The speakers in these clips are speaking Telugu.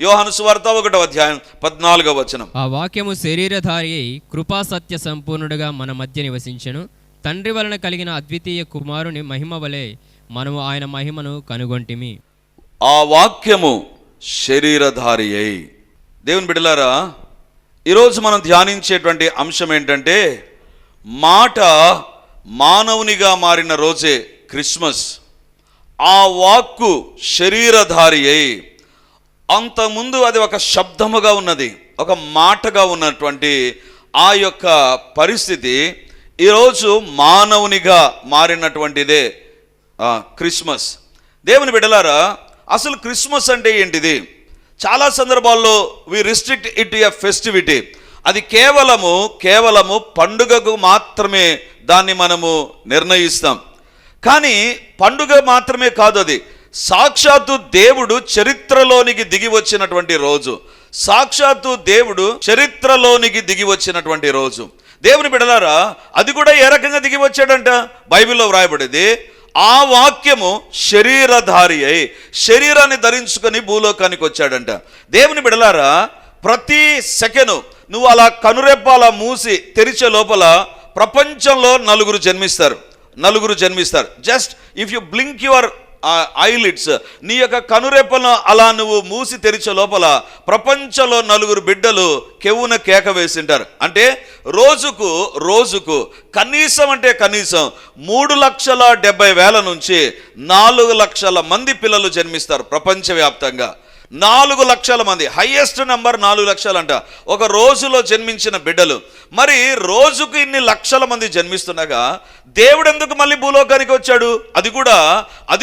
యోహాను సువార్త 1వ అధ్యాయం 14వ వచనం. ఆ వాక్యము శరీరధారి అయి కృపా సత్య సంపూర్ణుడుగా మన మధ్య నివసించెను. తండ్రి వలన కలిగిన అద్వితీయ కుమారుని మహిమ వలె మనము ఆయన మహిమను కనుగొంటిమి. ఆ వాక్యము శరీరధారి అయి. దేవుని బిడ్డలారా, ఈరోజు మనం ధ్యానించేటువంటి అంశం ఏంటంటే, మాట మానవునిగా మారిన రోజే క్రిస్మస్. ఆ వాక్కు శరీరధారి అయి. అంతకుముందు అది ఒక శబ్దముగా ఉన్నది, ఒక మాటగా ఉన్నటువంటి ఆ యొక్క పరిస్థితి ఈరోజు మానవునిగా మారినటువంటిదే క్రిస్మస్. దేవుని బిడ్డలారా, అసలు క్రిస్మస్ అంటే ఏంటిది? చాలా సందర్భాల్లో we restrict it to a festivity. అది కేవలము పండుగకు మాత్రమే దాన్ని మనము నిర్ణయిస్తాం. కానీ పండుగ మాత్రమే కాదు, అది సాక్షాత్తు దేవుడు చరిత్రలోనికి దిగి వచ్చినటువంటి రోజు. సాక్షాత్తు దేవుడు చరిత్రలోనికి దిగి వచ్చినటువంటి రోజు. దేవుని బిడ్డలారా, అది కూడా ఏ రకంగా దిగి వచ్చాడంట? బైబిల్లో వ్రాయబడింది, ఆ వాక్యము శరీరధారి అయి శరీరాన్ని ధరించుకొని భూలోకానికి వచ్చాడంట. దేవుని బిడ్డలారా, ప్రతి సెకండ్ నువ్వు అలా కనురెప్ప అలా మూసి తెరిచే లోపల ప్రపంచంలో నలుగురు జన్మిస్తారు. Just if you blink your eyelids, నీ యొక్క కనురెప్పను అలా నువ్వు మూసి తెరిచే లోపల ప్రపంచంలో నలుగురు బిడ్డలు కెవ్వున కేక వేసింటారు. అంటే రోజుకు కనీసం 3,70,000 నుంచి 4 లక్షల మంది పిల్లలు జన్మిస్తారు ప్రపంచవ్యాప్తంగా. 4 లక్షల మంది, హైయెస్ట్ నెంబర్ 4 లక్షలు అంట ఒక రోజులో జన్మించిన బిడ్డలు. మరి రోజుకు ఇన్ని లక్షల మంది జన్మిస్తుండగా దేవుడు ఎందుకు మళ్ళీ భూలోకానికి వచ్చాడు? అది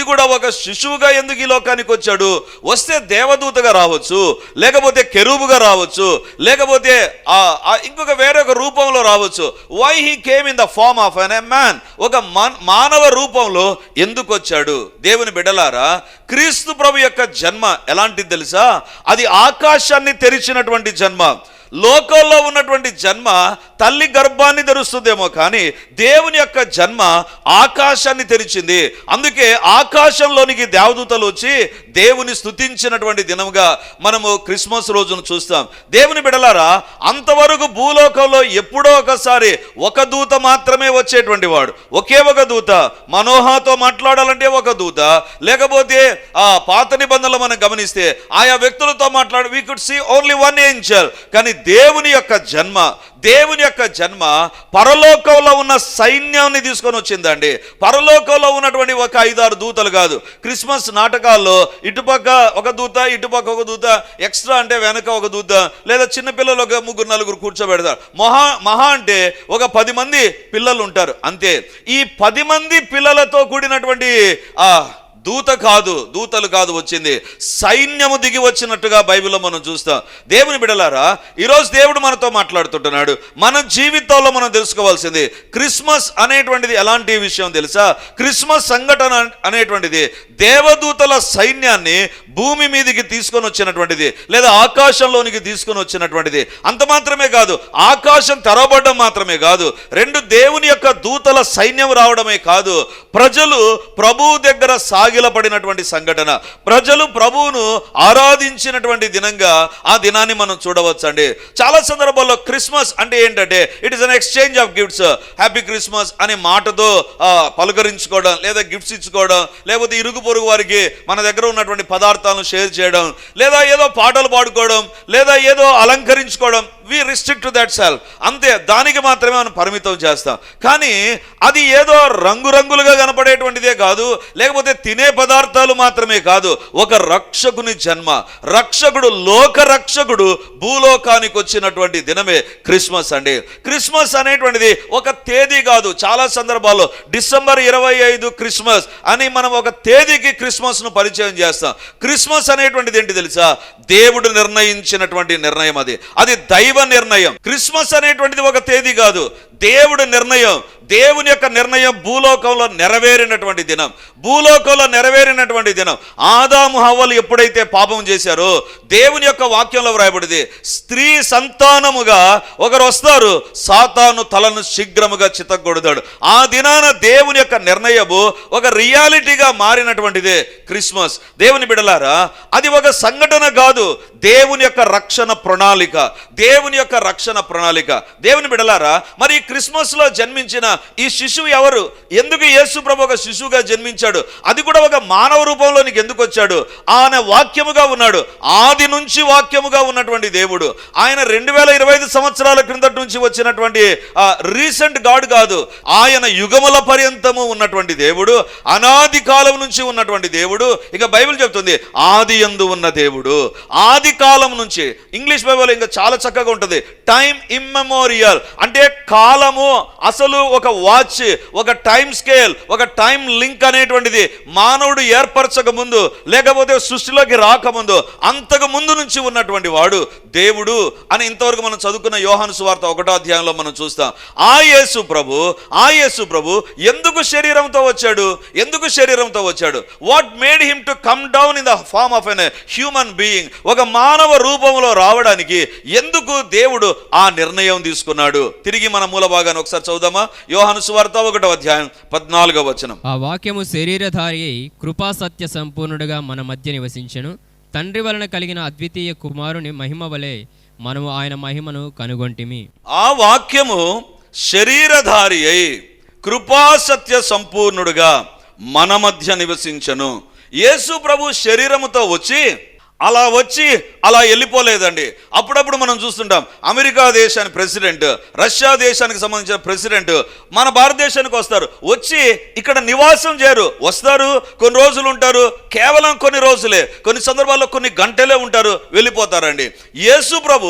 కూడా ఒక శిశువుగా ఎందుకు ఈ లోకానికి వచ్చాడు? వస్తే దేవదూతగా రావచ్చు, లేకపోతే కెరూబుగా రావచ్చు, లేకపోతే ఇంకొక వేరొక రూపంలో రావచ్చు. Why he came in the form of a man? ఒక మానవ రూపంలో ఎందుకు వచ్చాడు? దేవుని బిడ్డలారా, క్రీస్తు ప్రభు యొక్క జన్మ ఎలాంటిది తెలుసా? అది ఆకాశాన్ని తెరిచినటువంటి జన్మ. లోకంలో ఉన్నటువంటి జన్మ తల్లి గర్భాన్ని తెరుస్తుందేమో, కానీ దేవుని యొక్క జన్మ ఆకాశాన్ని తెరిచింది. అందుకే ఆకాశంలోనికి దేవదూతలు వచ్చి దేవుని స్తుతించినటువంటి దినముగా మనము క్రిస్మస్ రోజును చూస్తాం. దేవుని బిడ్డలారా, అంతవరకు భూలోకంలో ఎప్పుడో ఒకసారి ఒక దూత మాత్రమే వచ్చేటువంటి వాడు, ఒకే ఒక దూత. మనోహతో మాట్లాడాలంటే ఒక దూత, లేకపోతే ఆ పాత నిబంధనలు మనం గమనిస్తే ఆయా వ్యక్తులతో we could see only one angel. కానీ దేవుని యొక్క జన్మ పరలోకంలో ఉన్న సైన్యాన్ని తీసుకొని వచ్చిందండి. పరలోకంలో ఉన్నటువంటి ఒక 5-6 దూతలు కాదు. క్రిస్మస్ నాటకాల్లో ఇటుపక్క ఒక దూత, ఇటుపక్క ఒక దూత, ఎక్స్ట్రా అంటే వెనక ఒక దూత, లేదా చిన్నపిల్లలు ఒక 3-4 కూర్చోబెడతారు. మహా అంటే ఒక 10 మంది పిల్లలు ఉంటారు అంతే. ఈ 10 మంది పిల్లలతో కూడినటువంటి దూతలు కాదు వచ్చింది, సైన్యము దిగి వచ్చినట్టుగా బైబిల్లో మనం చూస్తాం. దేవుని బిడ్డలారా, ఈరోజు దేవుడు మనతో మాట్లాడుతుంటున్నాడు. మన జీవితంలో మనం తెలుసుకోవాల్సింది, క్రిస్మస్ అనేటువంటిది ఎలాంటి విషయం తెలుసా? క్రిస్మస్ సంఘటన అనేటువంటిది దేవదూతల సైన్యాన్ని భూమి మీదకి తీసుకొని వచ్చినటువంటిది, లేదా ఆకాశంలోనికి తీసుకొని వచ్చినటువంటిది. అంత మాత్రమే కాదు, ఆకాశం తెరవబడడం మాత్రమే కాదు, 2 దేవుని యొక్క దూతల సైన్యం రావడమే కాదు, ప్రజలు ప్రభువు దగ్గర సాగిలపడినటువంటి సంఘటన, ప్రజలు ప్రభువును ఆరాధించినటువంటి దినంగా ఆ దినాన్ని మనం చూడవచ్చు అండి. చాలా సందర్భాల్లో క్రిస్మస్ అంటే ఏంటంటే it is an exchange of gifts. Happy Christmas అనే మాటతో పలకరించుకోవడం, లేదా గిఫ్ట్స్ ఇచ్చుకోవడం, లేకపోతే ఇరుగు పొరుగు వారికి మన దగ్గర ఉన్నటువంటి పదార్థాలను షేర్ చేయడం, లేదా ఏదో పాటలు పాడుకోవడం, లేదా ఏదో అలంకరించుకోవడం. వి రిస్ట్రిక్ట్ టు దట్ సెల్ఫ్. అంతే, దానికి మాత్రమే మనం పరిమితం చేస్తాం. కానీ అది ఏదో రంగురంగులుగా కనపడేటువంటిదే కాదు, లేకపోతే తినే పదార్థాలు మాత్రమే కాదు. ఒక రక్షకుని జన్మ, లోక రక్షకుడు భూలోకానికి వచ్చినటువంటి దినమే క్రిస్మస్ అండి. క్రిస్మస్ అనేటువంటిది ఒక తేదీ కాదు. చాలా సందర్భాల్లో డిసెంబర్ 25 క్రిస్మస్ అని మనం ఒక తేదీకి క్రిస్మస్ ను పరిచయం చేస్తాం. క్రిస్మస్ అనేటువంటిది ఏంటి తెలుసా? దేవుడు నిర్ణయించినటువంటి నిర్ణయం. అది దైవ నిర్ణయం. క్రిస్మస్ అనేటువంటిది ఒక తేదీ కాదు, దేవుడి నిర్ణయం, దేవుని యొక్క నిర్ణయం భూలోకంలో నెరవేరినటువంటి దినం. భూలోకంలో నెరవేరినటువంటి దినం. ఆదాము హవ్వలు ఎప్పుడైతే పాపం చేశారో దేవుని యొక్క వాక్యంలో వ్రాయబడింది, స్త్రీ సంతానముగా ఒకరు వస్తారు, సాతాను తలను శీఘ్రముగా చితగొడతాడు. ఆ దినాన దేవుని యొక్క నిర్ణయము ఒక రియాలిటీగా మారినటువంటిదే క్రిస్మస్. దేవుని బిడ్డలారా, అది ఒక సంఘటన కాదు, దేవుని యొక్క రక్షణ ప్రణాళిక. దేవుని యొక్క రక్షణ ప్రణాళిక. దేవుని బిడ్డలారా, మరి ఈ క్రిస్మస్ లో జన్మించిన ఈ శిశువు ఎవరు? ఎందుకు యేసు ప్రభు ఒక శిశువుగా జన్మించాడు? అది కూడా ఒక మానవ రూపంలోనికి ఎందుకు వచ్చాడు? ఆయన వాక్యముగా ఉన్నాడు. ఆది నుంచి వాక్యముగా ఉన్నటువంటి దేవుడు. ఆయన 2025 సంవత్సరాల క్రిందటి నుంచి వచ్చినటువంటి రీసెంట్ గాడ్ కాదు. ఆయన యుగముల పర్యంతము ఉన్నటువంటి దేవుడు, అనాది కాలం నుంచి ఉన్నటువంటి దేవుడు. ఇక బైబిల్ చెప్తుంది ఆది యందు ఉన్న దేవుడు. ఆది కాలం నుంచి, ఇంగ్లీష్ బైబిల్ ఇంకా చాలా చక్కగా ఉంటుంది, టైం ఇమ్మెమోరియల్, అంటే కాలము అసలు ఒక వాచ్, ఒక టైం స్కేల్, ఒక టైం లింక్ అనేటువంటిది మానవుడు ఏర్పరచక ముందు, లేకపోతే సృష్టిలోకి రాకముందు, అంతకు ముందు నుంచి ఉన్నటువంటి వాడు దేవుడు అని ఇంతవరకు మనం చదువుకున్న యోహాను సువార్త 1వ అధ్యాయంలో మనం చూస్తాం. ఆ యేసు ప్రభు ఎందుకు శరీరంతో వచ్చాడు? ఎందుకు శరీరంతో వచ్చాడు? What made him to come down in the form of an human being? ఒక మానవ రూపంలో రావడానికి ఎందుకు దేవుడు ఆ నిర్ణయం తీసుకున్నాడు? తిరిగి మన మూల భాగాన్ని ఒకసారి చదువుదామా? యోహాను సువార్త 1వ అధ్యాయం 14వ వచనం. ఆ వాక్యము శరీరధారి అయి కృపా సత్య సంపూర్ణుడుగా మన మధ్య నివసించెను. తండ్రి వలన కలిగిన అద్వితీయ కుమారుని మహిమ వలె మనము ఆయన మహిమను కనుగొంటిమి. ఆ వాక్యము శరీరధారి అయి కృపా సత్య సంపూర్ణుడుగా మన మధ్య నివసించెను. యేసు ప్రభు శరీరముతో వచ్చి అలా వెళ్ళిపోలేదండి. అప్పుడప్పుడు మనం చూస్తుంటాం, అమెరికా దేశానికి ప్రెసిడెంట్, రష్యా దేశానికి సంబంధించిన ప్రెసిడెంట్ మన భారతదేశానికి వస్తారు, వచ్చి ఇక్కడ నివాసం చేయరు. వస్తారు, కొన్ని రోజులు ఉంటారు, కేవలం కొన్ని రోజులే, కొన్ని సందర్భాల్లో కొన్ని గంటలే ఉంటారు, వెళ్ళిపోతారండి. యేసు ప్రభు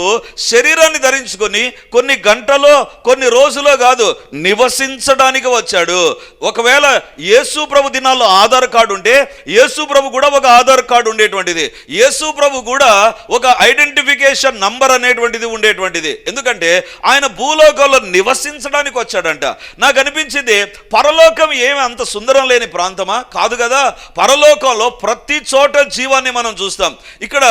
శరీరాన్ని ధరించుకొని కొన్ని గంటలో కొన్ని రోజులో కాదు, నివసించడానికి వచ్చాడు. ఒకవేళ యేసు ప్రభు దినాల్లో ఆధార్ కార్డు ఉంటే యేసు ప్రభు కూడా ఒక ఆధార్ కార్డు ఉండేటువంటిది. యేసు ప్రభు కూడా ఒక ఐడెంటిఫికేషన్ నంబర్ అనేటువంటిది ఉండేటువంటిది. ఎందుకంటే ఆయన భూలోకంలో నివసించడానికి వచ్చాడంట. నాకు అనిపించింది, పరలోకం ఏమి అంత సుందరం లేని ప్రాంతమా? కాదు కదా. పరలోకంలో ప్రతి చోట జీవాన్ని మనం చూస్తాం. ఇక్కడ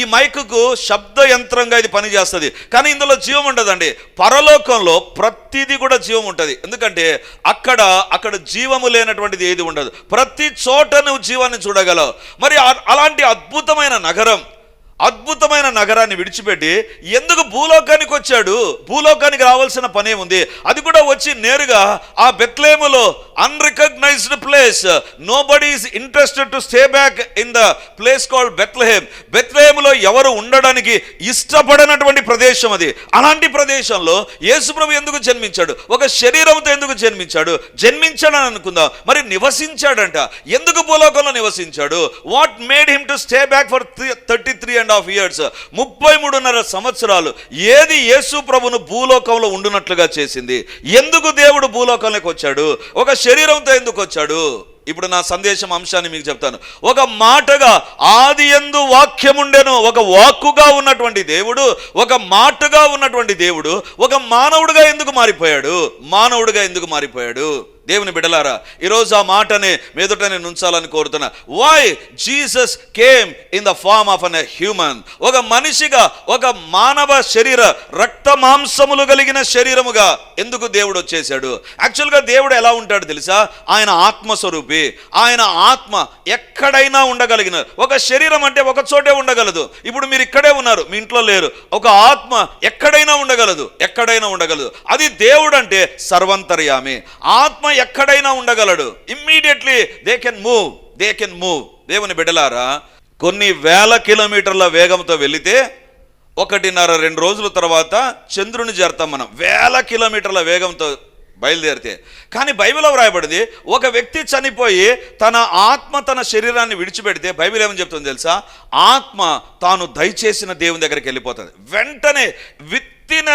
ఈ మైకుకు శబ్ద యంత్రంగా ఇది పనిచేస్తుంది, కానీ ఇందులో జీవం ఉండదండి. పరలోకంలో ప్రతిదీ కూడా జీవం ఉంటుంది. ఎందుకంటే అక్కడ జీవము లేనటువంటిది ఏది ఉండదు. ప్రతి చోట నువ్వు జీవాన్ని చూడగలవు. మరి అలాంటి అద్భుతమైన నగరాన్ని విడిచిపెట్టి ఎందుకు భూలోకానికి వచ్చాడు? భూలోకానికి రావాల్సిన పనే ఉంది. అది కూడా వచ్చి నేరుగా ఆ బెత్లెహేములో unrecognised place, nobody is interested to stay back in the place called Bethlehem. బెత్లెహేములో ఎవరు ఉండడానికి ఇష్టపడనటువంటి ప్రదేశం అది. అలాంటి ప్రదేశంలో యేసుప్రభు ఎందుకు జన్మించాడు? ఒక శరీరంతో ఎందుకు జన్మించాడని అనుకుందాం. మరి నివసించాడంట. ఎందుకు భూలోకంలో నివసించాడు? What made him to stay back for 33.5 years, 33.5 సంవత్సరాలు ఏది యేసు ప్రభును భూలోకంలో ఉండునట్లుగా చేసింది? ఎందుకు దేవుడు భూలోకంలోకి వచ్చాడు? ఒక శరీరంతో ఎందుకు వచ్చాడు? ఇప్పుడు నా సందేశం అంశాన్ని మీకు చెప్తాను. ఒక మాటగా ఆది యందు వాక్యముండెను, ఒక వాక్కుగా ఉన్నటువంటి దేవుడు, ఒక మాటగా ఉన్నటువంటి దేవుడు ఒక మానవుడిగా ఎందుకు మారిపోయాడు? దేవుని బిడ్డలారా, ఈరోజు ఆ మాటని మీదట నేను ఉంచాలని కోరుతున్నా. Why Jesus came in the form of an human? ఒక మనిషిగా, ఒక మానవ శరీర రక్త మాంసములు కలిగిన శరీరముగా ఎందుకు దేవుడు వచ్చేసాడు? యాక్చువల్గా దేవుడు ఎలా ఉంటాడు తెలుసా? ఆయన ఆత్మస్వరూపి. ఆయన ఆత్మ ఎక్కడైనా ఉండగలిగిన. ఒక శరీరం అంటే ఒక చోటే ఉండగలదు. ఇప్పుడు మీరు ఇక్కడే ఉన్నారు, మీ ఇంట్లో లేరు. ఒక ఆత్మ ఎక్కడైనా ఉండగలదు. అది దేవుడు అంటే సర్వంతర్యామి. ఆత్మ ఎక్కడైనా ఉండగలడు. Immediately they can move. దేవుని బిడ్డలారా, కొన్ని వేల కిలోమీటర్ల వేగంతో వెళితే 1.5-2 రోజుల తర్వాత చంద్రుని చేరుతాం మనం, వేల కిలోమీటర్ల వేగంతో బయలుదేరితే. కానీ బైబిల్లో వ్రాయబడింది, ఒక వ్యక్తి చనిపోయి తన ఆత్మ తన శరీరాన్ని విడిచిపెడితే బైబిల్ ఏమని చెప్తుంది తెలుసా? ఆత్మ తాను దయచేసిన దేవుని దగ్గరికి వెళ్ళిపోతుంది. వెంటనే within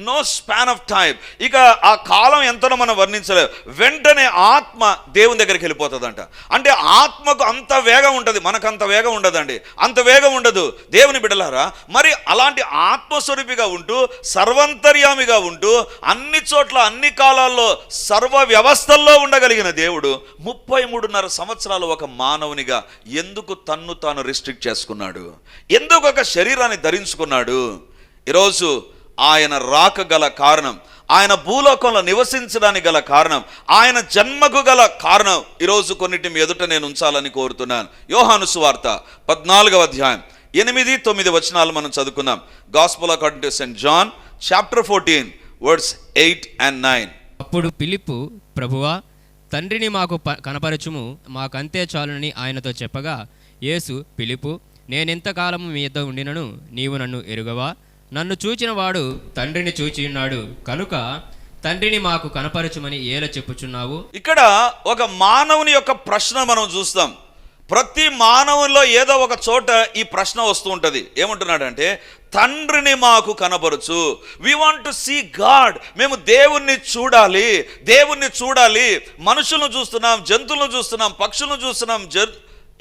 no span of time, ఇక ఆ కాలం ఎంతనో మనం వర్ణించలేము. వెంటనే ఆత్మ దేవుని దగ్గరికి వెళ్ళిపోతుందంట. అంటే ఆత్మకు అంత వేగం ఉంటుంది, మనకు అంత వేగం ఉండదండి, అంత వేగం ఉండదు. దేవుని బిడ్డలారా, మరి అలాంటి ఆత్మస్వరూపిగా ఉంటూ సర్వంతర్యామిగా ఉంటూ అన్ని చోట్ల అన్ని కాలాల్లో సర్వ వ్యవస్థల్లో ఉండగలిగిన దేవుడు 33.5 సంవత్సరాలు ఒక మానవునిగా ఎందుకు తన్ను తాను రిస్ట్రిక్ట్ చేసుకున్నాడు? ఎందుకు ఒక శరీరాన్ని ధరించుకున్నాడు? ఈరోజు ఆయన రాక గల కారణం, ఆయన భూలోకంలో నివసించడానికి గల కారణం, ఆయన జన్మకు గల కారణం ఈరోజు కొన్నిటి మీ ఎదుట నేను ఉంచాలని కోరుతున్నాను. యోహాను సువార్త 14వ అధ్యాయం 8-9 వచనాలు మనం చదువుకుందాం. Gospel according to saint John chapter 14 words 8 and 9. అప్పుడు ఫిలిప్పు, ప్రభువా, తండ్రిని మాకు కనపరచుము, మాకంతే చాలునని ఆయనతో చెప్పగా, యేసు, ఫిలిప్పు, నేనెంతకాలము మీ యొద్ద ఉండినను నీవు నన్ను ఎరుగవా? నన్ను చూచిన వాడు తండ్రిని చూచి ఉన్నాడు కనుక తండ్రిని మాకు కనపరచుమని ఏల చెప్పుచున్నావు. ఇక్కడ ఒక మానవుని యొక్క ప్రశ్న మనం చూస్తాం. ప్రతి మానవుల్లో ఏదో ఒక చోట ఈ ప్రశ్న వస్తూ ఉంటుంది. ఏమంటున్నాడంటే, తండ్రిని మాకు కనపరచు. We want to see God. మేము దేవుణ్ణి చూడాలి, దేవుణ్ణి చూడాలి. మనుషులను చూస్తున్నాం, జంతువులను చూస్తున్నాం, పక్షులను చూస్తున్నాం,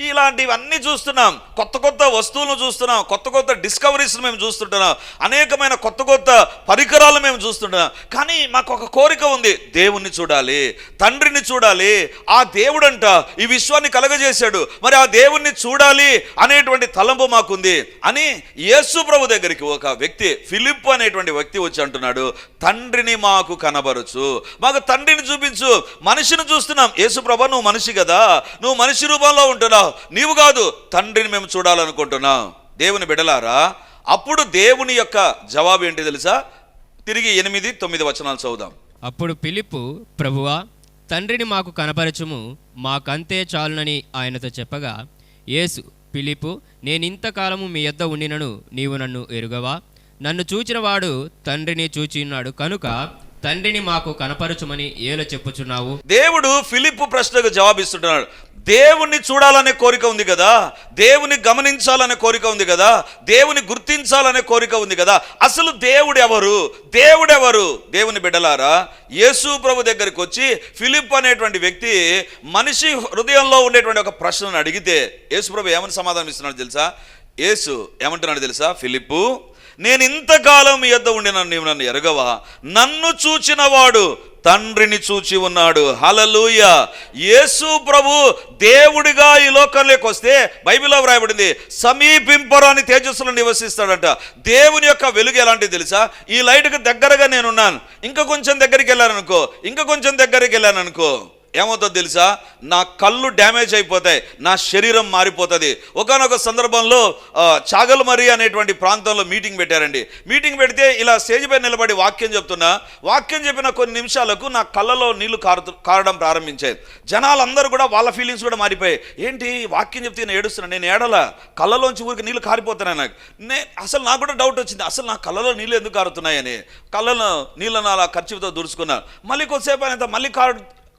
ఇలాంటివన్నీ చూస్తున్నాం, కొత్త కొత్త వస్తువులను చూస్తున్నాం, కొత్త కొత్త డిస్కవరీస్ మేము చూస్తుంటున్నాం, అనేకమైన కొత్త కొత్త పరికరాలు మేము చూస్తుంటున్నాం. కానీ మాకు ఒక కోరిక ఉంది, దేవుణ్ణి చూడాలి, తండ్రిని చూడాలి. ఆ దేవుడంట ఈ విశ్వాన్ని కలగజేశాడు, మరి ఆ దేవుణ్ణి చూడాలి అనేటువంటి తలంపు మాకుంది అని యేసు ప్రభు దగ్గరికి ఒక వ్యక్తి, ఫిలిప్పు అనేటువంటి వ్యక్తి వచ్చి అంటున్నాడు, తండ్రిని మాకు కనబరచు, మాకు తండ్రిని చూపించు. మనిషిని చూస్తున్నాం, యేసు ప్రభు నువ్వు మనిషి కదా, నువ్వు మనిషి రూపంలో ఉంటున్నావు, నీవు కాదు, తండ్రిని మేము చూడాలనుకుంటున్నాం. దేవుని బిడ్డలారా, అప్పుడు దేవుని యొక్క జవాబు ఏంటి తెలుసా? తిరిగి 8-9 వచనాలు చదువుదాం. అప్పుడు ఫిలిప్పు, ప్రభువా, తండ్రిని మాకు కనపరచుము, మాకంతే చాలునని ఆయనతో చెప్పగా, యేసు, ఫిలిప్పు, నేనింతకాలము మీ యొద్ద ఉండినను నీవు నన్ను ఎరుగవా? నన్ను చూచిన వాడు తండ్రిని చూచి ఉన్నాడు కనుక తండ్రిని మాకు కనపరచుమని ఏల చెప్పుచున్నావు. దేవుడు ఫిలిప్పు ప్రశ్నకు జవాబిస్తున్నాడు. దేవుణ్ణి చూడాలనే కోరిక ఉంది కదా, దేవుని గమనించాలనే కోరిక ఉంది కదా, దేవుని గుర్తించాలనే కోరిక ఉంది కదా. అసలు దేవుడు ఎవరు? దేవుడెవరు? దేవుని బిడ్డలారా, యేసు ప్రభు దగ్గరికి వచ్చి ఫిలిప్ అనేటువంటి వ్యక్తి మనిషి హృదయంలో ఉండేటువంటి ఒక ప్రశ్నను అడిగితే యేసు ప్రభు ఏమని సమాధానం ఇస్తున్నాడు తెలుసా? యేసు ఏమంటున్నాడు తెలుసా? ఫిలిప్పు, నేను ఇంతకాలం మీ యొద్ద ఉండిన నీవు నన్ను ఎరగవా? నన్ను చూచిన వాడు తండ్రిని చూచి ఉన్నాడు. హల్లెలూయా. యేసు ప్రభు దేవుడిగా ఈ లోకంలోకి వస్తే బైబిల్లో వ్రాయబడింది, సమీపింపరాని తేజస్సులో నివసిస్తాడంట. దేవుని యొక్క వెలుగు ఎలాంటిది తెలుసా? ఈ లైట్కి దగ్గరగా నేనున్నాను, ఇంకా కొంచెం దగ్గరికి వెళ్ళాననుకో, ఇంకా కొంచెం దగ్గరికి వెళ్ళాననుకో, ఏమవుతుందో తెలుసా? నా కళ్ళు డ్యామేజ్ అయిపోతాయి, నా శరీరం మారిపోతుంది. ఒకానొక సందర్భంలో చాగల్మరి అనేటువంటి ప్రాంతంలో మీటింగ్ పెట్టారండి. మీటింగ్ పెడితే ఇలా స్టేజ్ పై నిలబడి వాక్యం చెప్తున్నా, వాక్యం చెప్పిన కొన్ని నిమిషాలకు నా కళ్ళలో నీళ్లు కారడం ప్రారంభించాయి. జనాలందరూ కూడా వాళ్ళ ఫీలింగ్స్ కూడా మారిపోయాయి. ఏంటి వాక్యం చెప్తే నేను ఏడుస్తున్నాను? నేను ఏడలా, కళ్ళలోంచి ఊరికి నీళ్లు కారిపోతున్నాయి. అసలు నాకు కూడా డౌట్ వచ్చింది, అసలు నా కళ్ళలో నీళ్ళు ఎందుకు కారుతున్నాయని. కళ్ళలో నీళ్ళను అలా ఖర్చుతో దుడుచుకున్నాను. మళ్ళీ కొద్దిసేపు అయినంత మళ్ళీ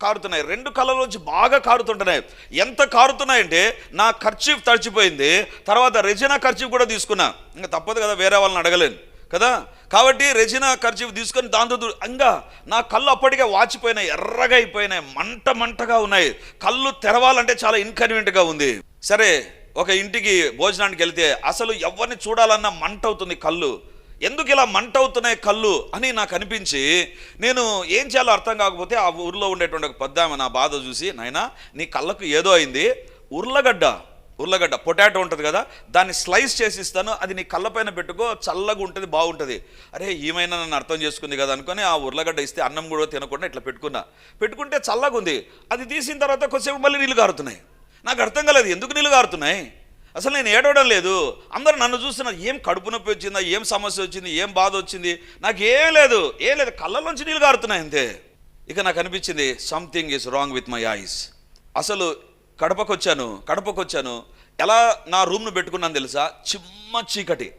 కారుతున్నాయి, 2 కళ్ళలోంచి బాగా కారుతుంటున్నాయి. ఎంత కారుతున్నాయంటే నా ఖర్చీఫ్ తడిచిపోయింది. తర్వాత రెజినా ఖర్చీఫ్ కూడా తీసుకున్నా, ఇంకా తప్పదు కదా, వేరే వాళ్ళని అడగలేను కదా. కాబట్టి రెజినా ఖర్చీఫ్ తీసుకొని దాంతో ఇంకా నా కళ్ళు అప్పటికే వాచిపోయినాయి, ఎర్రగా అయిపోయినాయి, మంటగా ఉన్నాయి. కళ్ళు తెరవాలంటే చాలా ఇన్కన్వీనియంట్గా ఉంది. సరే, ఒక ఇంటికి భోజనానికి వెళ్తే అసలు ఎవరిని చూడాలన్నా మంట అవుతుంది కళ్ళు. ఎందుకు ఇలా మంట అవుతున్నాయి కళ్ళు అని నాకు అనిపించి, నేను ఏం చేయాలో అర్థం కాకపోతే ఆ ఊర్లో ఉండేటువంటి ఒక పెద్దామె నా బాధ చూసి, నాయనా నీ కళ్ళకు ఏదో అయింది, ఉర్లగడ్డ పొటాటో ఉంటుంది కదా, దాన్ని స్లైస్ చేసి ఇస్తాను, అది నీ కళ్ళపైన పెట్టుకో, చల్లగా ఉంటుంది, బాగుంటుంది. అరే ఏమైనా నన్ను అర్థం చేసుకుంది కదా అనుకొని ఆ ఉర్లగడ్డ ఇస్తే అన్నం కూడా తినకుండా ఇట్లా పెట్టుకుంటే చల్లగా ఉంది. అది తీసిన తర్వాత కొద్దిసేపు మళ్ళీ నీళ్ళు కారుతున్నాయి. నాకు అర్థం కాలేదు ఎందుకు నీళ్ళు కారుతున్నాయి. అసలు నేను ఏడవడం లేదు, అందరూ నన్ను చూస్తున్నారు. ఏం కడుపు నొప్పి వచ్చిందా, ఏం సమస్య వచ్చింది, ఏం బాధ వచ్చింది? నాకు ఏం లేదు, కళ్ళలోంచి నీళ్ళు కారుతున్నాయి అంతే. ఇక నాకు అనిపించింది, something is wrong with my eyes. అసలు కడపకు వచ్చాను, ఎలా నా రూమ్ను పెట్టుకున్నాను తెలుసా? చిమ్మ చీకటి,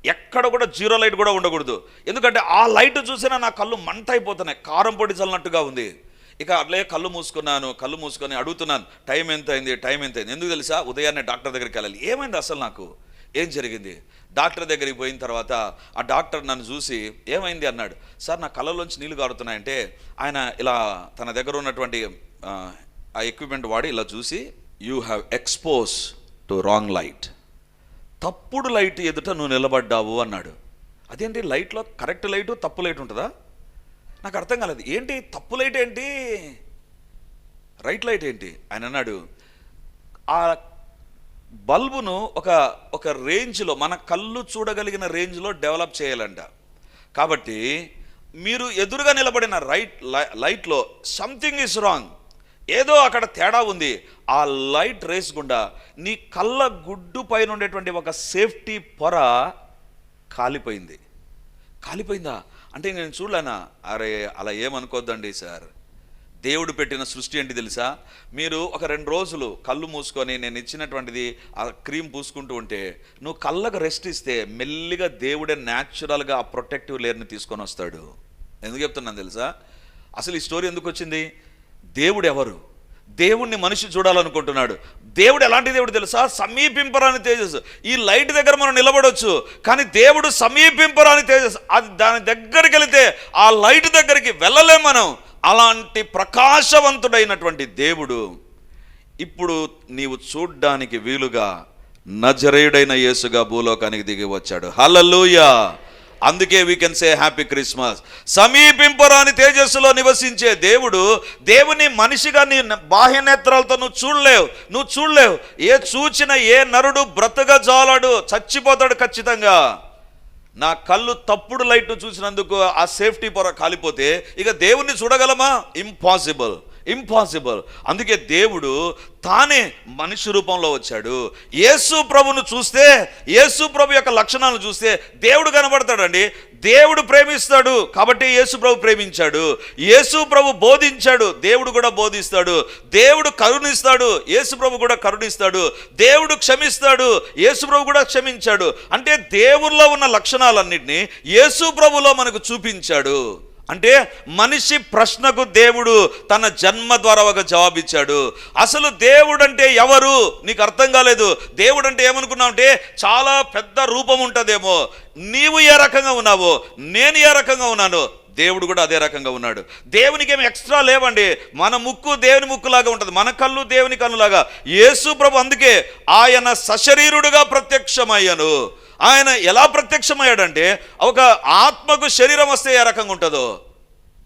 ఎక్కడ కూడా జీరో లైట్ కూడా ఉండకూడదు. ఎందుకంటే ఆ లైట్ చూసినా నా కళ్ళు మంట అయిపోతున్నాయి, కారం పొడి చల్లనట్టుగా ఉంది. ఇక అట్లే కళ్ళు మూసుకొని అడుగుతున్నాను, టైం ఎంత అయింది. ఎందుకు తెలుసా? ఉదయాన్నే డాక్టర్ దగ్గరికి వెళ్ళాలి. ఏమైంది అసలు నాకు? ఏం జరిగింది? డాక్టర్ దగ్గరికి పోయిన తర్వాత ఆ డాక్టర్ నన్ను చూసి ఏమైంది అన్నాడు. సార్ నా కళ్ళలోంచి నీళ్లు కారుతున్నాయంటే ఆయన ఇలా తన దగ్గర ఉన్నటువంటి ఆ ఎక్విప్మెంట్ వాడి ఇలా చూసి, you have expose to wrong light, తప్పుడు లైట్ ఎదుట నువ్వు నిలబడ్డావు అన్నాడు. అదేంటి, లైట్లో కరెక్ట్ లైటు తప్పు లైట్ ఉంటుందా? నాకు అర్థం కాలేదు. ఏంటి తప్పు లైట్ ఏంటి, రైట్ లైట్ ఏంటి? ఆయన అన్నాడు, ఆ బల్బును ఒక రేంజ్లో, మన కళ్ళు చూడగలిగిన రేంజ్లో డెవలప్ చేయాలంట. కాబట్టి మీరు ఎదురుగా నిలబడిన లైట్లో సంథింగ్ ఈజ్ రాంగ్, ఏదో అక్కడ తేడా ఉంది. ఆ లైట్ రేస్ గుండా నీ కళ్ళ గుడ్డు పైన ఉండేటువంటి ఒక సేఫ్టీ పొర కాలిపోయిందా అంటే నేను చూడలేనా? అరే అలా ఏమనుకోద్దండి సార్, దేవుడు పెట్టిన సృష్టి ఏంటి తెలుసా? మీరు ఒక 2 రోజులు కళ్ళు మూసుకొని నేను ఇచ్చినటువంటిది ఆ క్రీమ్ పూసుకుంటూ ఉంటే, నువ్వు కళ్ళకు రెస్ట్ ఇస్తే మెల్లిగా దేవుడే న్యాచురల్గా ఆ ప్రొటెక్టివ్ లేయర్ని తీసుకొని వస్తాడు. ఎందుకు చెప్తున్నాను తెలుసా? అసలు ఈ స్టోరీ ఎందుకు వచ్చింది? దేవుడు ఎవరు? దేవుణ్ణి మనిషి చూడాలనుకుంటున్నాడు. దేవుడు ఎలాంటి దేవుడు తెలుసా? సమీపింపరాని తేజస్సు. ఈ లైట్ దగ్గర మనం నిలబడవచ్చు, కానీ దేవుడు సమీపింపరాని తేజస్సు. అది దాని దగ్గరికి వెళితే ఆ లైట్ దగ్గరికి వెళ్ళలేం మనం. అలాంటి ప్రకాశవంతుడైనటువంటి దేవుడు ఇప్పుడు నీవు చూడ్డానికి వీలుగా నజరేయుడైన యేసుగా భూలోకానికి దిగి వచ్చాడు. హల్లెలూయా! అందుకే we can say happy Christmas. సమీపింపరాని తేజస్సులో నివసించే దేవుడు, దేవుని మనిషిగా నీ బాహ్య నేత్రాలతో నువ్వు చూడలేవు. చూచిన ఏ నరుడు బ్రతకజాలడు, చచ్చిపోతాడు ఖచ్చితంగా. నా కళ్ళు తప్పుడు లైట్ చూసినందుకు ఆ సేఫ్టీ పొర కాలిపోతే ఇక దేవుణ్ణి చూడగలమా? ఇంపాసిబుల్. అందుకే దేవుడు తానే మనిషి రూపంలో వచ్చాడు. యేసు ప్రభును చూస్తే, యేసు ప్రభు యొక్క లక్షణాలను చూస్తే దేవుడు కనబడతాడండి. దేవుడు ప్రేమిస్తాడు కాబట్టి యేసు ప్రభు ప్రేమించాడు. యేసు ప్రభు బోధించాడు, దేవుడు కూడా బోధిస్తాడు. దేవుడు కరుణిస్తాడు, యేసు ప్రభు కూడా కరుణిస్తాడు. దేవుడు క్షమిస్తాడు, యేసు ప్రభు కూడా క్షమించాడు. అంటే దేవుల్లో ఉన్న లక్షణాలన్నింటినీ యేసు ప్రభులో మనకు చూపించాడు. అంటే మనిషి ప్రశ్నకు దేవుడు తన జన్మ ద్వారా ఒక జవాబిచ్చాడు. అసలు దేవుడు అంటే ఎవరు నీకు అర్థం కాలేదు. దేవుడు అంటే ఏమనుకున్నావు అంటే చాలా పెద్ద రూపం ఉంటుందేమో. నీవు ఏ రకంగా ఉన్నావో, నేను ఏ రకంగా ఉన్నాను, దేవుడు కూడా అదే రకంగా ఉన్నాడు. దేవునికి ఏమి ఎక్స్ట్రా లేవండి. మన ముక్కు దేవుని ముక్కులాగా ఉంటుంది, మన కళ్ళు దేవుని కన్నులాగా. యేసు ప్రభు అందుకే ఆయన సశరీరుడుగా ప్రత్యక్షమయ్యాను. ఆయన ఎలా ప్రత్యక్షమయ్యాడంటే, ఒక ఆత్మకు శరీరం వస్తే ఏ రకంగా ఉంటుందో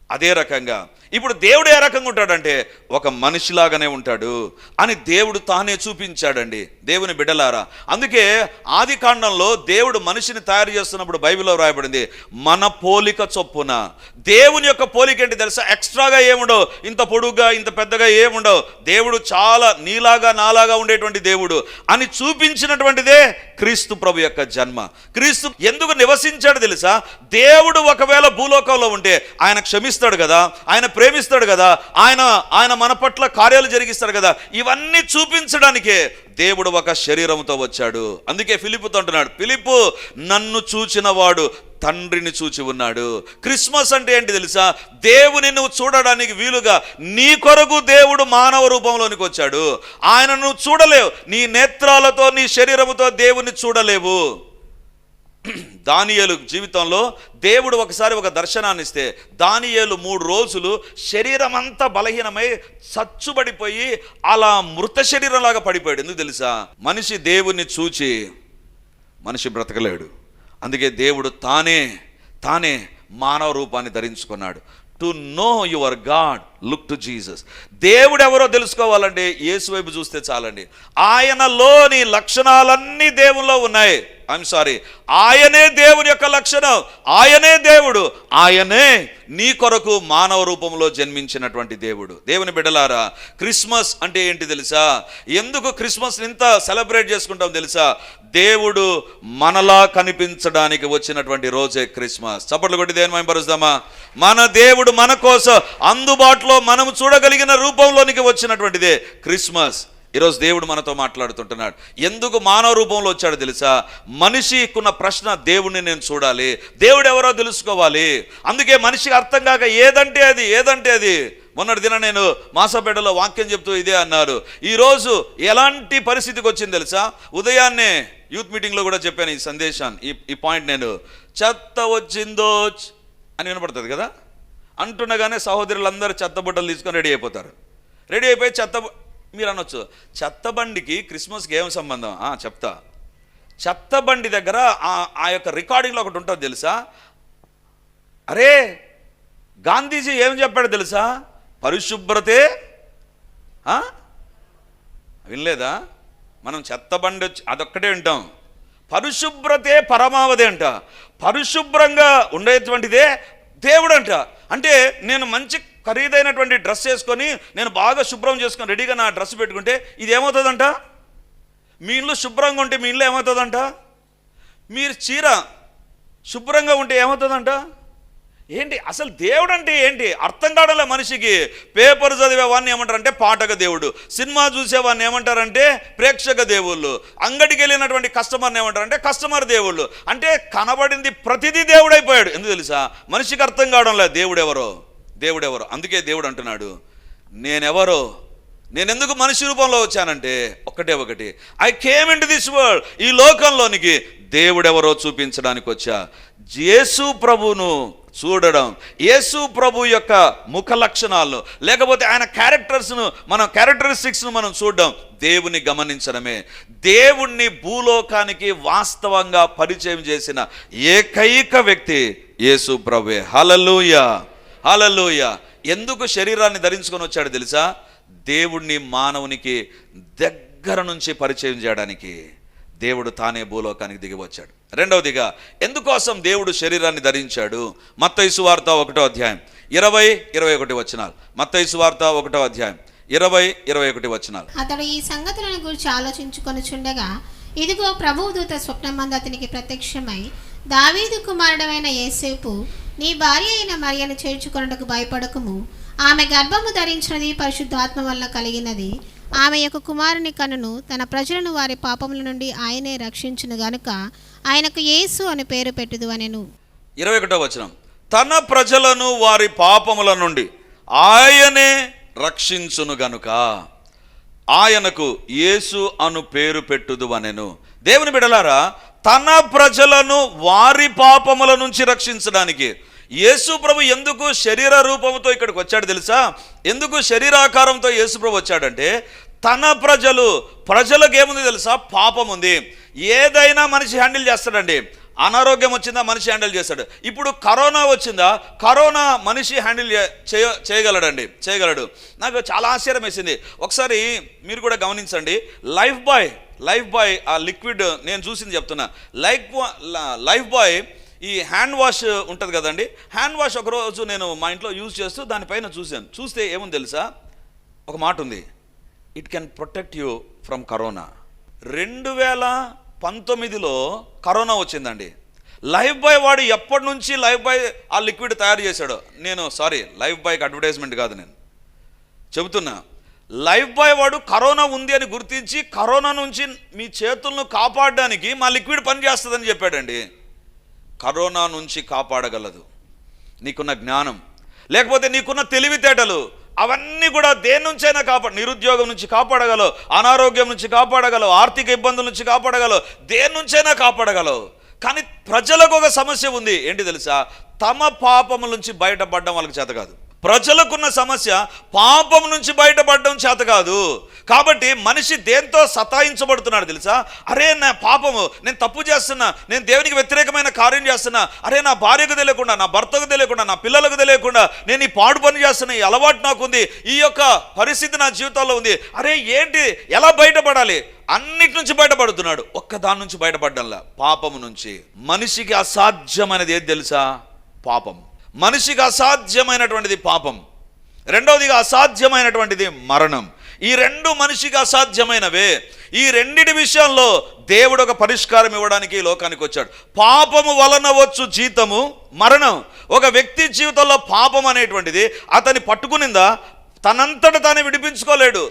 అదే రకంగా ఇప్పుడు దేవుడు ఏ రకంగా ఉంటాడంటే ఒక మనిషిలాగానే ఉంటాడు అని దేవుడు తానే చూపించాడండి. దేవుని బిడ్డలారా, అందుకే ఆది కాండంలో దేవుడు మనిషిని తయారు చేస్తున్నప్పుడు బైబిల్లో రాయబడింది, మన పోలిక చొప్పున. దేవుని యొక్క పోలిక ఏంటి తెలుసా? ఎక్స్ట్రాగా ఏముండవు, ఇంత పొడుగ్గా ఇంత పెద్దగా ఏముండవు. దేవుడు చాలా నీలాగా నాలాగా ఉండేటువంటి దేవుడు అని చూపించినటువంటిదే క్రీస్తు ప్రభు యొక్క జన్మ. క్రీస్తు ఎందుకు నివసించాడు తెలుసా? దేవుడు ఒకవేళ భూలోకంలో ఉంటే ఆయన క్షమిస్తాడు కదా, ఆయన ప్రేమిస్తాడు కదా, ఆయన మన పట్ల కార్యాలు జరిగిస్తాడు కదా. ఇవన్నీ చూపించడానికే దేవుడు ఒక శరీరంతో వచ్చాడు. అందుకే ఫిలిప్పుతో అంటున్నాడు, ఫిలిప్పు నన్ను చూచిన వాడు తండ్రిని చూచి ఉన్నాడు. క్రిస్మస్ అంటే ఏంటి తెలుసా? దేవుని నువ్వు చూడడానికి వీలుగా నీ కొరకు దేవుడు మానవ రూపంలోనికి వచ్చాడు. ఆయన నువ్వు చూడలేవు, నీ నేత్రాలతో నీ శరీరముతో దేవుని చూడలేవు. దానియేలు జీవితంలో దేవుడు ఒకసారి ఒక దర్శనాన్ని ఇస్తే దానియేలు 3 రోజులు శరీరం అంతా బలహీనమై చచ్చుబడిపోయి అలా మృత శరీరంలాగా పడిపోయాడు. ఎందుకు తెలుసా? మనిషి దేవుణ్ణి చూచి మనిషి బ్రతకలేడు. అందుకే దేవుడు తానే మానవ రూపాన్ని ధరించుకున్నాడు. To know your God, look to Jesus. దేవుడు ఎవరో తెలుసుకోవాలంటే యేసు వైపు చూస్తే చాలండి. ఆయనలోని లక్షణాలన్నీ దేవునిలో ఉన్నాయి. ఆయనే దేవుని యొక్క లక్షణం, ఆయనే దేవుడు, ఆయనే నీ కొరకు మానవ రూపంలో జన్మించినటువంటి దేవుడు. దేవుని బిడ్డలారా, క్రిస్మస్ అంటే ఏంటి తెలుసా? ఎందుకు క్రిస్మస్ ఇంత సెలబ్రేట్ చేసుకుంటాం తెలుసా? దేవుడు మనలా కనిపించడానికి వచ్చినటువంటి రోజే క్రిస్మస్. చప్పట్లు కొట్టి దేవుని మహిమపరుస్తామా? మన దేవుడు మన కోసం అందుబాటులో మనం చూడగలిగిన రూపంలోనికి వచ్చినటువంటిదే క్రిస్మస్. ఈరోజు దేవుడు మనతో మాట్లాడుతుంటున్నాడు. ఎందుకు మానవ రూపంలో వచ్చాడు తెలుసా? మనిషికున్న ప్రశ్న, దేవుడిని నేను చూడాలి, దేవుడు ఎవరో తెలుసుకోవాలి. అందుకే మనిషికి అర్థం కాక ఏదంటే అది మొన్నటి దిన నేను మాసపేటలో వాక్యం చెప్తూ ఇదే అన్నారు. ఈరోజు ఎలాంటి పరిస్థితికి వచ్చింది తెలుసా? ఉదయాన్నే యూత్ మీటింగ్లో కూడా చెప్పాను ఈ సందేశాన్ని, ఈ పాయింట్. నేను చెత్త వచ్చిందో అని వినపడుతుంది కదా, అంటుండగానే సహోదరులందరూ చెత్త బుట్టలు తీసుకొని రెడీ అయిపోతారు. రెడీ అయిపోయి మీరు అనొచ్చు, చెత్త బండికి క్రిస్మస్కి ఏం సంబంధం? చెప్తా. చెత్త బండి దగ్గర ఆ యొక్క రికార్డింగ్లో ఒకటి ఉంటుంది తెలుసా? అరే గాంధీజీ ఏం చెప్పాడు తెలుసా? పరిశుభ్రతే. వినలేదా? మనం చెత్త బండి అదొక్కటే వింటాం. పరిశుభ్రతే పరమావధి అంట. పరిశుభ్రంగా ఉండేటువంటిదే దేవుడు అంట. అంటే నేను మంచి ఖరీదైనటువంటి డ్రెస్ వేసుకొని నేను బాగా శుభ్రం చేసుకొని రెడీగా నా డ్రెస్ పెట్టుకుంటే ఇది ఏమవుతుందంట? మీ ఇల్లు శుభ్రంగా ఉంటే మీ ఇల్లు ఏమవుతుందంట? మీరు చీర శుభ్రంగా ఉంటే ఏమవుతుందంట? ఏంటి అసలు దేవుడు అంటే ఏంటి అర్థం కావడంలో మనిషికి. పేపర్ చదివేవాడిని ఏమంటారంటే పాఠక దేవుడు, సినిమా చూసేవాడిని ఏమంటారంటే ప్రేక్షక దేవుళ్ళు, అంగడికి వెళ్ళినటువంటి కస్టమర్ని ఏమంటారంటే కస్టమర్ దేవుళ్ళు. అంటే కనబడింది ప్రతిదీ దేవుడైపోయాడు. ఎందుకు తెలుసా? మనిషికి అర్థం కావడంలో దేవుడెవరో. అందుకే దేవుడు అంటున్నాడు, నేనెవరో, నేనెందుకు మనిషి రూపంలో వచ్చానంటే ఒకటి, I came in to this world, ఈ లోకంలోనికి దేవుడెవరో చూపించడానికి వచ్చా. యేసు ప్రభువును చూడడం, యేసు ప్రభు యొక్క ముఖ లక్షణాలను లేకపోతే ఆయన క్యారెక్టర్స్ను, మన క్యారెక్టరిస్టిక్స్ను మనం చూడడం, దేవుని గమనించడమే. దేవుణ్ణి భూలోకానికి వాస్తవంగా పరిచయం చేసిన ఏకైక వ్యక్తి యేసు ప్రభువే. హల్లెలూయా, హల్లెలూయా. ఎందుకు శరీరాన్ని ధరించుకొని వచ్చాడు తెలుసా? దేవుణ్ణి మానవునికి దగ్గర నుంచి పరిచయం చేయడానికి దేవుడు తానే భూలోకానికి దిగి వచ్చాడు. రెండవదిగా ఎందుకోసం దేవుడు శరీరాన్ని ధరించాడు? మత్తయి సువార్త 1వ అధ్యాయం 20-21 వచనాలు. మత్తయి సువార్త 1వ అధ్యాయం 20-21 వచనాలు. అతడు ఈ సంగతులను గురించి ఆలోచించుకొనుచుండగా ఇదిగో ప్రభువు దూత స్వప్నమందు అతనికి ప్రత్యక్షమై, దావీదు కుమారుడైన యేసేపు, నీ భార్య అయిన మరియను చేర్చుకొనుటకు భయపడకుము. ఆమె గర్భము ధరించినది పరిశుద్ధాత్మ వలన కలిగినది. ఆమె యొక్క కుమారుని కనును, తన ప్రజలను వారి పాపముల నుండి ఆయనే రక్షించును గనుక ఆయనకు యేసు అని పేరు పెట్టుదు అనెను. 21వ వచనం, తన ప్రజలను వారి పాపముల నుండి ఆయనే రక్షించును గనుక ఆయనకు యేసు అను పేరు పెట్టుదు అనెను. దేవుని బిడ్డలారా, తన ప్రజలను వారి పాపముల నుంచి రక్షించడానికి యేసు ప్రభు ఎందుకు శరీర రూపంతో ఇక్కడికి వచ్చాడు తెలుసా? ఎందుకు శరీరాకారంతో యేసు ప్రభు వచ్చాడంటే, తన ప్రజలకు ఏముంది తెలుసా? పాపం ఉంది. ఏదైనా మనిషి హ్యాండిల్ చేస్తాడండి. అనారోగ్యం వచ్చిందా మనిషి హ్యాండిల్ చేస్తాడు. ఇప్పుడు కరోనా వచ్చిందా, కరోనా మనిషి హ్యాండిల్ చేయగలడు. నాకు చాలా ఆశ్చర్యం వేసింది. ఒకసారి మీరు కూడా గమనించండి, లైఫ్ బాయ్ ఆ లిక్విడ్ నేను చూసింది చెప్తున్నా. లైఫ్ బాయ్ ఈ హ్యాండ్ వాష్ ఉంటుంది కదండి, హ్యాండ్ వాష్ ఒకరోజు నేను మా ఇంట్లో యూజ్ చేస్తూ దానిపైన చూస్తే ఏముంది తెలుసా? ఒక మాట ఉంది, it can protect you from corona. 2019లో కరోనా వచ్చిందండి. లైఫ్ బాయ్ వాడు ఎప్పటి నుంచి లైఫ్ బాయ్ ఆ లిక్విడ్ తయారు చేశాడో, లైఫ్ బాయ్కి అడ్వర్టైజ్మెంట్ కాదు, నేను చెబుతున్నా. లైఫ్ బాయ్ వాడు కరోనా ఉంది అని గుర్తించి కరోనా నుంచి మీ చేతులను కాపాడడానికి మా లిక్విడ్ పనిచేస్తుందని చెప్పాడండి. కరోనా నుంచి కాపాడగలదు నీకున్న జ్ఞానం, లేకపోతే నీకున్న తెలివితేటలు, అవన్నీ కూడా దేని నుంచైనా నిరుద్యోగం నుంచి కాపాడగలవు, అనారోగ్యం నుంచి కాపాడగలవు, ఆర్థిక ఇబ్బందుల నుంచి కాపాడగలవు, దేని నుంచైనా కాపాడగలవు. కానీ ప్రజలకు ఒక సమస్య ఉంది. ఏంటి తెలుసా? తమ పాపముల నుంచి బయటపడడం వాళ్ళకి చేత కాదు. ప్రజలకున్న సమస్య పాపం నుంచి బయటపడడం చేత కాదు. కాబట్టి మనిషి దేంతో సతాయించబడుతున్నాడు తెలుసా? అరే నా పాపము, నేను తప్పు చేస్తున్నా, నేను దేవునికి వ్యతిరేకమైన కార్యం చేస్తున్నా, అరే నా భార్యకు తెలియకుండా, నా భర్తకు తెలియకుండా, నా పిల్లలకు తెలియకుండా నేను ఈ పాడు పని చేస్తున్నా, ఈ అలవాటు నాకుంది, ఈ యొక్క పరిస్థితి నా జీవితంలో ఉంది. అరే ఏంటి, ఎలా బయటపడాలి? అన్నిటి నుంచి బయటపడుతున్నాడు, ఒక్క దాని నుంచి బయటపడడంలా, పాపము నుంచి. మనిషికి అసాధ్యమైనది ఏది తెలుసా? పాపం. మనిషికి అసాధ్యమైనటువంటిది పాపం. రెండవదిగా అసాధ్యమైనటువంటిది మరణం. ఈ రెండు మనిషికి అసాధ్యమైనవే. ఈ రెండిటి విషయంలో దేవుడు ఒక పరిష్కారం ఇవ్వడానికి ఈ లోకానికి వచ్చాడు. పాపము వలన వచ్చు జీతము మరణం. ఒక వ్యక్తి జీవితంలో పాపం అనేటువంటిది అతని పట్టుకునిందా, తనంతట తాను విడిపించుకోలేడు.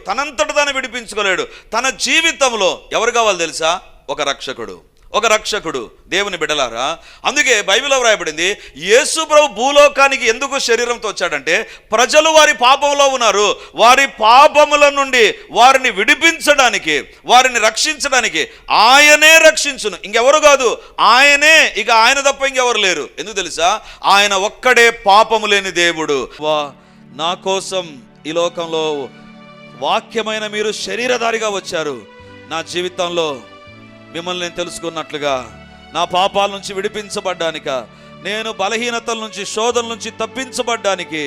తన జీవితంలో ఎవరు కావాలి తెలుసా? ఒక రక్షకుడు, ఒక రక్షకుడు, దేవుని బిడ్డలారా. అందుకే బైబిల్లో వ్రాయబడింది, యేసు ప్రభు భూలోకానికి ఎందుకు శరీరంతో వచ్చాడంటే ప్రజలు వారి పాపంలో ఉన్నారు, వారి పాపముల నుండి వారిని విడిపించడానికి, వారిని రక్షించడానికి. ఆయనే రక్షించును, ఇంకెవరు కాదు, ఆయనే, ఇక ఆయన తప్ప ఇంకెవరు లేరు. ఎందుకు తెలుసా? ఆయన ఒక్కడే పాపము లేని దేవుడు. నా కోసం ఈ లోకంలో వాక్యమైన మీరు శరీరధారిగా వచ్చారు. నా జీవితంలో మిమ్మల్ని నేను తెలుసుకున్నట్లుగా, నా పాపాల నుంచి విడిపించబడ్డానిక, నేను బలహీనతల నుంచి, శోధన నుంచి తప్పించబడ్డానికి,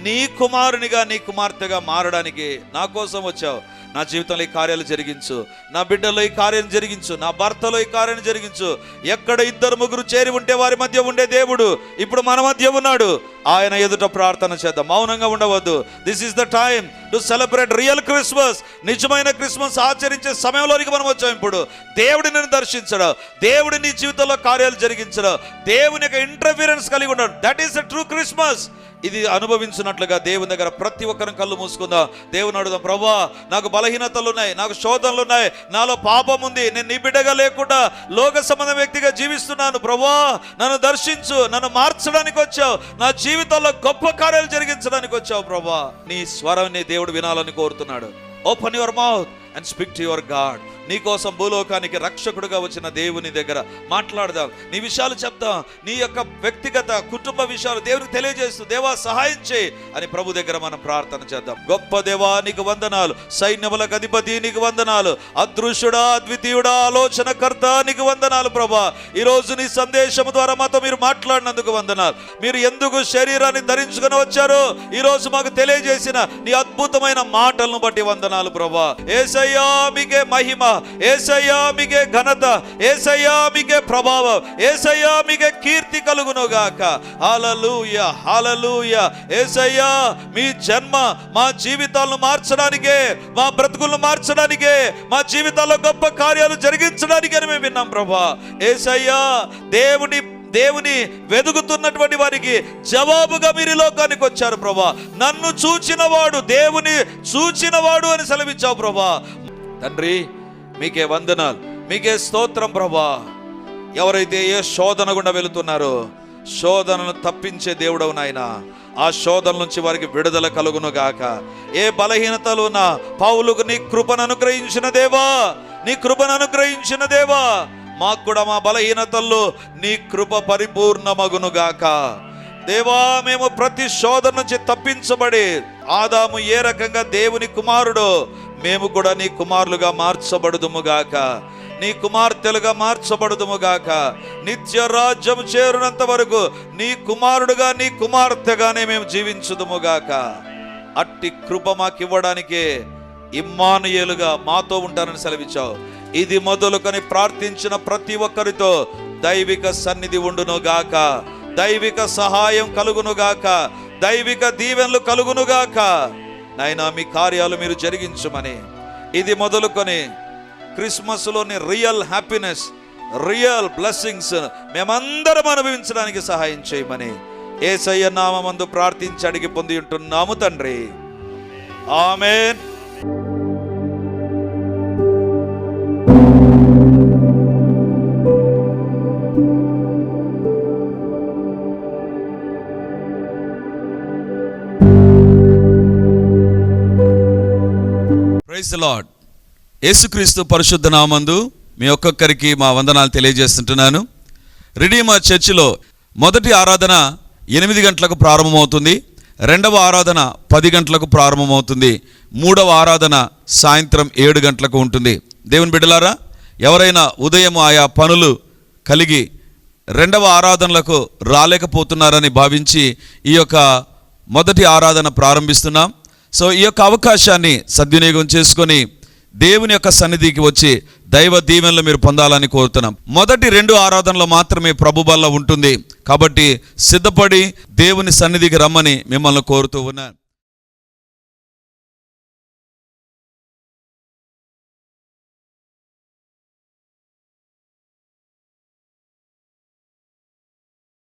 నీ కుమారునిగా, నీ కుమార్తెగా మారడానికి నా కోసం వచ్చావు. నా జీవితంలో ఈ కార్యాలు జరిగించు, నా బిడ్డలో ఈ కార్యం జరిగించు, నా భర్తలో ఈ కార్యం జరిగించు. ఎక్కడ 2-3 చేరి ఉంటే వారి మధ్య ఉండే దేవుడు ఇప్పుడు మన మధ్య ఉన్నాడు. ఆయన ఎదుట ప్రార్థన చేద్దాం, మౌనంగా ఉండవద్దు. This is the time to celebrate real Christmas. నిజమైన క్రిస్మస్ ఆచరించే సమయంలోనికి మనం వచ్చాం. ఇప్పుడు దేవుడిని దర్శించడం, దేవుడి నీ జీవితంలో కార్యాలు జరిగించడం, దేవుని యొక్క ఇంటర్ఫిరెన్స్ కలిగి ఉండడం, that is the true Christmas. ఇది అనుభవించినట్లుగా దేవుని దగ్గర ప్రతి ఒక్కరిని కళ్ళు మూసుకుందాం. దేవుని అడుగుదాం, ప్రభువా నాకు బలహీనతలు ఉన్నాయి, నాకు శోధనలు ఉన్నాయి, నాలో పాపం ఉంది, నేను నీ బిడ్డగా లేకుండా లోక సంబంధ వ్యక్తిగా జీవిస్తున్నాను. ప్రభువా నన్ను దర్శించు, నన్ను మార్చడానికి వచ్చావు, నా జీవితంలో గొప్ప కార్యాలు జరిగించడానికి వచ్చావు. ప్రభువా నీ స్వరాన్ని దేవుడు వినాలని కోరుతున్నాడు. Open your mouth and speak to your God. నీ కోసం భూలోకానికి రక్షకుడుగా వచ్చిన దేవుని దగ్గర మాట్లాడదాం, నీ విషయాలు చెప్దాం, నీ యొక్క వ్యక్తిగత కుటుంబ విషయాలు దేవునికి తెలియజేస్తూ, దేవా సహాయం చేయి అని ప్రభు దగ్గర మనం ప్రార్థన చేద్దాం. గొప్ప దేవా నీకు వందనాలు, సైన్యములకు అధిపతి నీకు వందనాలు, అదృశ్యుడా, అద్వితీయుడా, ఆలోచనకర్త నీకు వందనాలు. ప్రభా ఈరోజు నీ సందేశం ద్వారా మాతో మీరు మాట్లాడినందుకు వందనాలు. మీరు ఎందుకు శరీరాన్ని ధరించుకొని వచ్చారో ఈరోజు మాకు తెలియజేసిన నీ అద్భుతమైన మాటలను బట్టి వందనాలు. ప్రభా యేసయ్యా మీకే మహిమ, యేసయ్యా మీకే ఘనత, యేసయ్యా మీకే ప్రభావం, యేసయ్యా మీకే కీర్తి కలుగును గాక. హల్లెలూయా, హల్లెలూయా. యేసయ్యా మీ జన్మ మా జీవితాలను మార్చడానికే, మా బ్రతుకులను మార్చడానికే, మా జీవితాల్లో గొప్ప కార్యాలు జరిగించడానికే అని మేము విన్నాం. ప్రభా యేసయ్యా దేవుని వెదుగుతున్నటువంటి వారికి జవాబుగా మీరు లోకానికి వచ్చారు. ప్రభా నన్ను చూచినవాడు దేవుని చూచినవాడు అని సెలవిచ్చావు. ప్రభా తండ్రి మీకే వందనాలు, మీకే స్తోత్రం. ప్రభా ఎవరైతే ఏ శోధన గుండా వెళుతున్నారో శోధనను తప్పించే దేవుడవు నాయన, ఆ శోధన నుంచి వారికి విడుదల కలుగును గాక. ఏ బలహీనతలు ఉన్నా పౌలుకు నీ కృపను అనుగ్రహించిన దేవా, నీ కృపను అనుగ్రహించిన దేవా, మాకు కూడా మా బలహీనతల్లో నీ కృప పరిపూర్ణమగును గాక. దేవా మేము ప్రతి శోధన నుంచి తప్పించబడి, ఆదాము ఏ రకంగా దేవుని కుమారుడో మేము కూడా నీ కుమారులుగా మార్చబడుదుముగాక, నీ కుమార్తెలుగా మార్చబడుదుముగాక. నిత్య రాజ్యం చేరునంత వరకు నీ కుమారుడుగా, నీ కుమార్తెగానే మేము జీవించుదుముగాక. అట్టి కృప మాకివ్వడానికే ఇమ్మానుయేలుగా మాతో ఉంటానని సెలవిచ్చావు. ఇది మొదలుకొని ప్రార్థించిన ప్రతి ఒక్కరితో దైవిక సన్నిధి ఉండునుగాక, దైవిక సహాయం కలుగునుగాక, దైవిక దీవెనలు కలుగునుగాక. నాయనా మీ కార్యాలు మీరు జరిగించమని, ఇది మొదలుకొని క్రిస్మస్లోని రియల్ హ్యాపీనెస్, రియల్ బ్లెస్సింగ్స్ మేమందరం అనుభవించడానికి సహాయం చేయమని యేసయ్య నామమందు ప్రార్థించి అడిగి పొంది ఉంటున్నాము తండ్రి. ఆమేన్. Praise the Lord. యేసుక్రీస్తు పరిశుద్ధ నామందు మీ ఒక్కొక్కరికి మా వందనాలు తెలియజేస్తుంటున్నాను. రిడీమర్ చర్చిలో మొదటి ఆరాధన 8 గంటలకు ప్రారంభమవుతుంది, రెండవ ఆరాధన 10 గంటలకు ప్రారంభమవుతుంది, మూడవ ఆరాధన సాయంత్రం 7 గంటలకు ఉంటుంది. దేవుని బిడ్డలారా, ఎవరైనా ఉదయం ఆయా పనులు కలిగి రెండవ ఆరాధనలకు రాలేకపోతున్నారని భావించి ఈ యొక్క మొదటి ఆరాధన ప్రారంభిస్తున్నాం. సో ఈ యొక్క అవకాశాన్ని సద్వినియోగం చేసుకొని దేవుని యొక్క సన్నిధికి వచ్చి దైవ దీవెనలు మీరు పొందాలని కోరుతున్నాం. మొదటి 2 ఆరాధనలు మాత్రమే ప్రభు బల్ల ఉంటుంది కాబట్టి సిద్ధపడి దేవుని సన్నిధికి రమ్మని మిమ్మల్ని కోరుతూ ఉన్నాను.